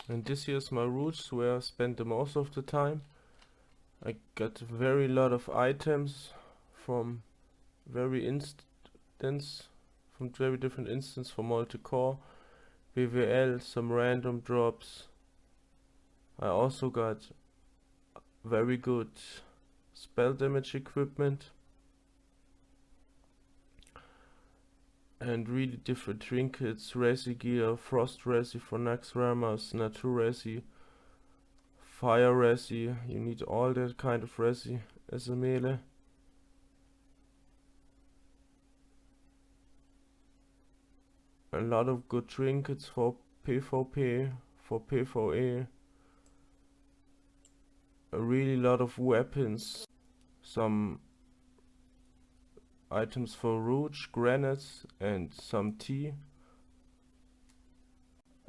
And this here's my routes where I spend the most of the time. I got very lot of items from very different instance for multi-core, VVL, some random drops. I also got very good spell damage equipment and really different trinkets, resi gear, frost resi for Nax rammers, Natu resi, fire resi. You need all that kind of resi as a melee. A lot of good trinkets for PvP, for PvE. A really lot of weapons, some items for rouge, granites and some tea.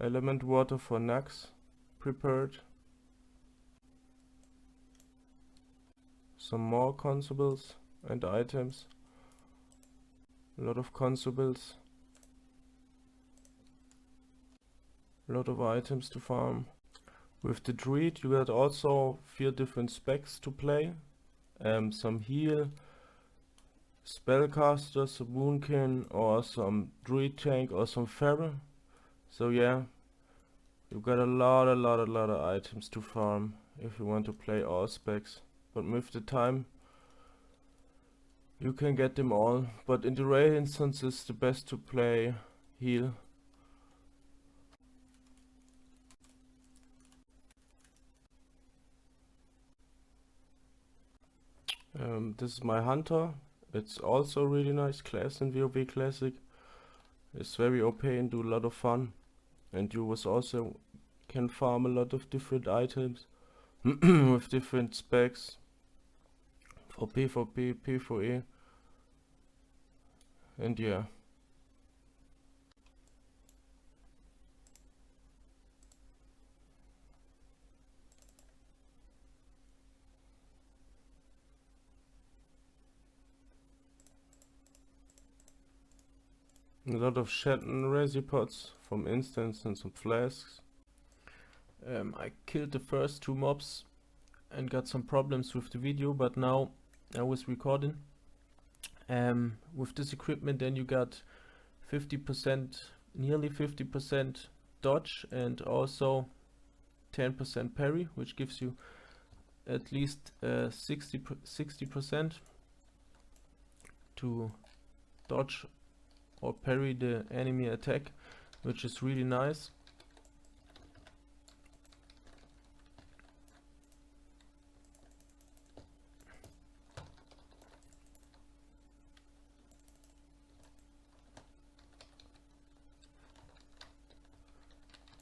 Element water for Nax prepared. Some more consumables and items. A lot of consumables. A lot of items to farm. With the druid you got also 4 different specs to play. Some heal, spellcaster, some moonkin, or some druid tank, or some feral. So yeah, you got a lot of items to farm if you want to play all specs. But with the time you can get them all. But in the raid instance it's the best to play heal. This is my hunter. It's also a really nice class in WoW Classic. It's very OP and do a lot of fun. And you also can farm a lot of different items with different specs for PvP, PvE, and yeah. A lot of Shatton resi pots from instants and some flasks. I killed the first 2 mobs and got some problems with the video, but now I was recording. With this equipment then you got 50%, nearly 50% dodge and also 10% parry, which gives you at least 60% to dodge or parry the enemy attack, which is really nice.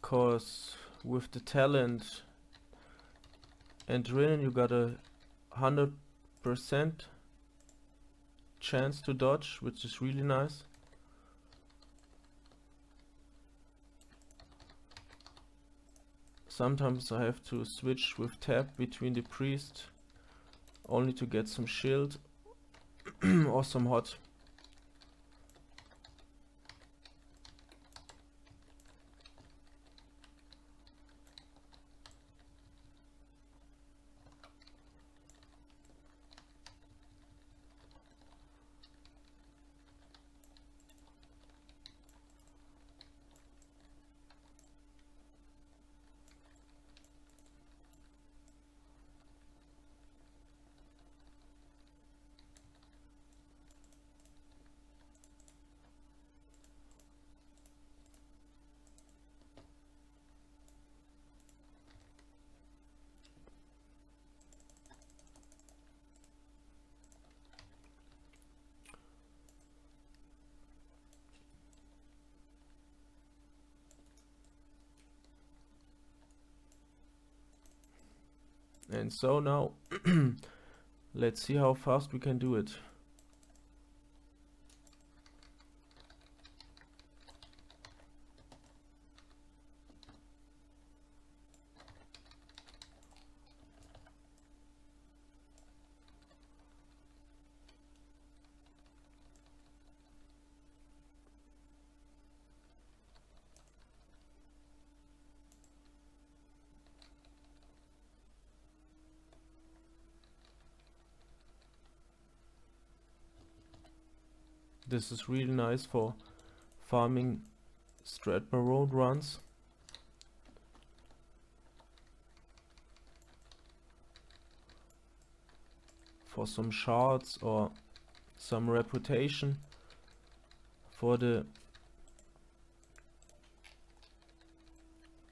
Cause with the talent and Drinnen you got a 100% chance to dodge, which is really nice. Sometimes I have to switch with tab between the priest only to get some shield or some hot. And so now let's see how fast we can do it. this is really nice for farming Stratmore Road runs. For some shards or some reputation for the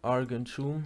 Argent Tomb.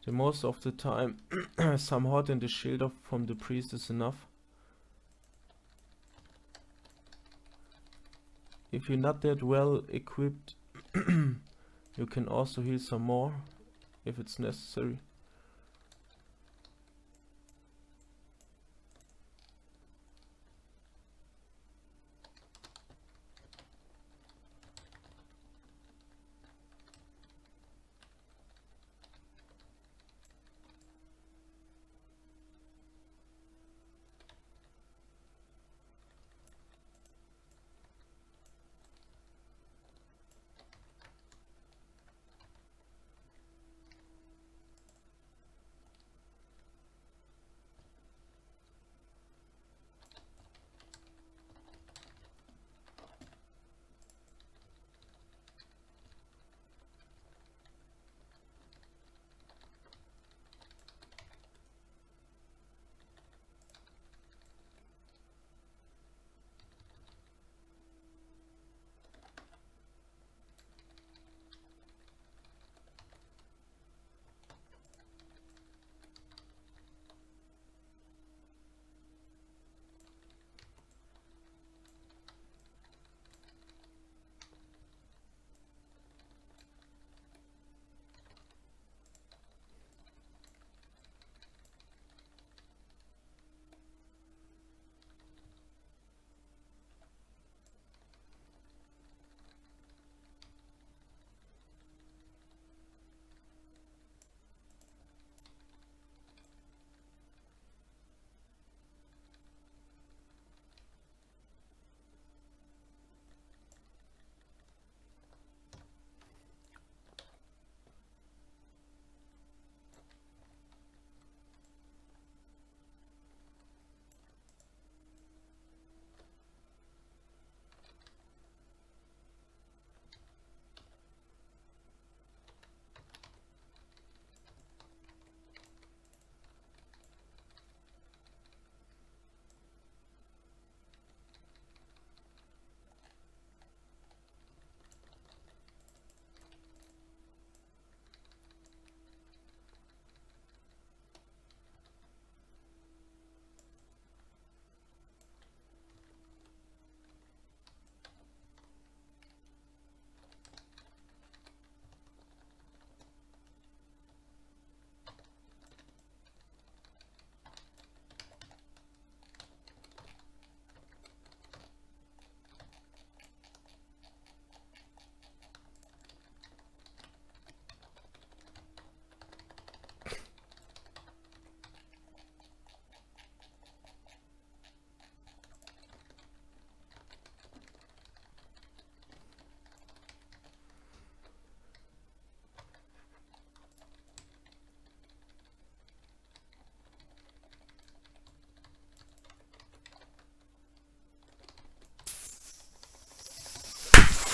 The most of the time some hot in the shield from the priest is enough. If you're not that well equipped, you can also heal some more if it's necessary.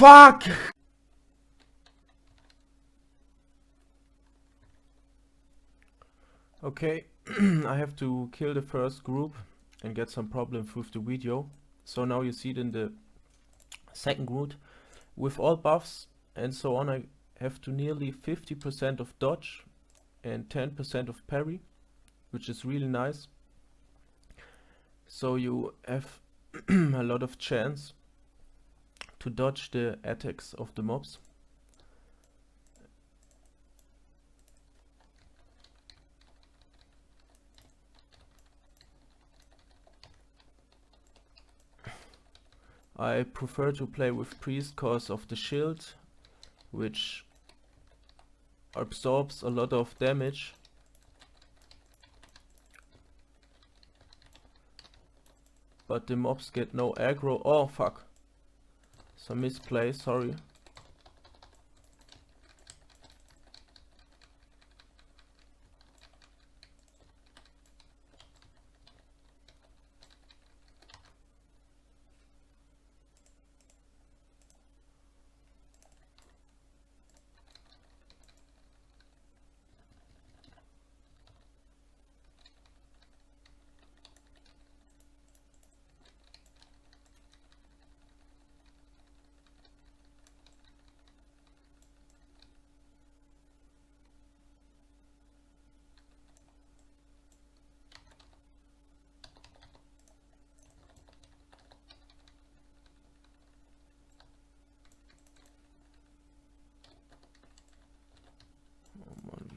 Fuck! Okay, I have to kill the first group and get some problems with the video. So now you see it in the second group. With all buffs and so on, I have to nearly 50% of dodge and 10% of parry, which is really nice. So you have a lot of chance to dodge the attacks of the mobs. I prefer to play with priest cause of the shield, which absorbs a lot of damage. But the mobs get no aggro. Oh fuck. Some misplay, sorry.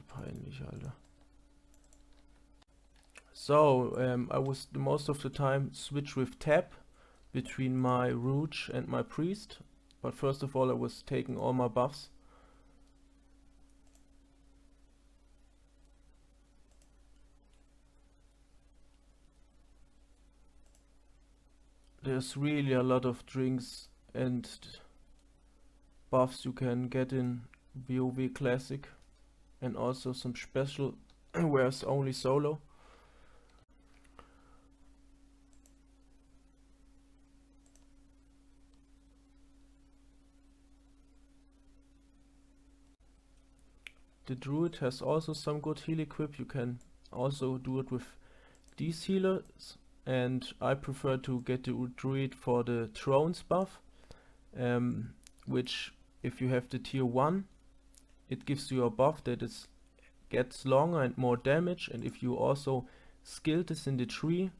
Peinlich, Alter. So, I was most of the time switch with tab between my roach and my priest. But first of all, I was taking all my buffs. There's really a lot of drinks and buffs you can get in WoW Classic, and also some special where it's only solo. The druid has also some good heal equip. You can also do it with these healers, and I prefer to get the druid for the thrones buff, which if you have the tier 1, it gives you a buff that gets longer and more damage, and if you also skill this in the tree,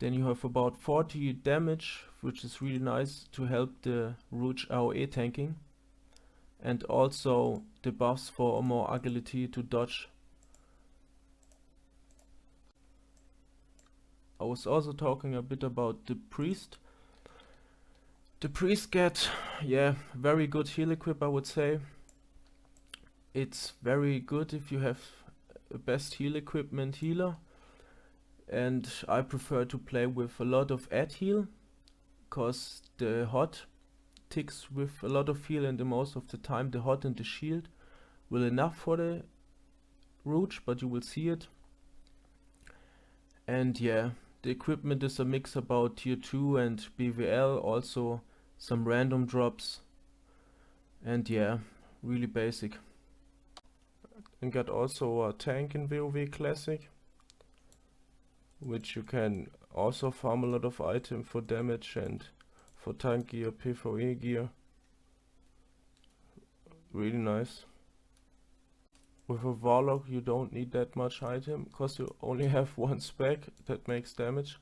then you have about 40 damage, which is really nice to help the roach AoE tanking, and also the buffs for more agility to dodge. I was also talking a bit about the priest. The priest get, yeah, very good heal equip, I would say. It's very good if you have a best heal equipment healer, and I prefer to play with a lot of add heal, cause the hot ticks with a lot of heal, and the most of the time the hot and the shield will enough for the roach, but you will see it. And yeah, the equipment is a mix about tier 2 and BVL, also some random drops, and yeah, really basic. And got also a tank in WoW Classic, which you can also farm a lot of items for damage and for tank gear, PvE gear. Really nice. With a warlock you don't need that much item, cause you only have one spec that makes damage.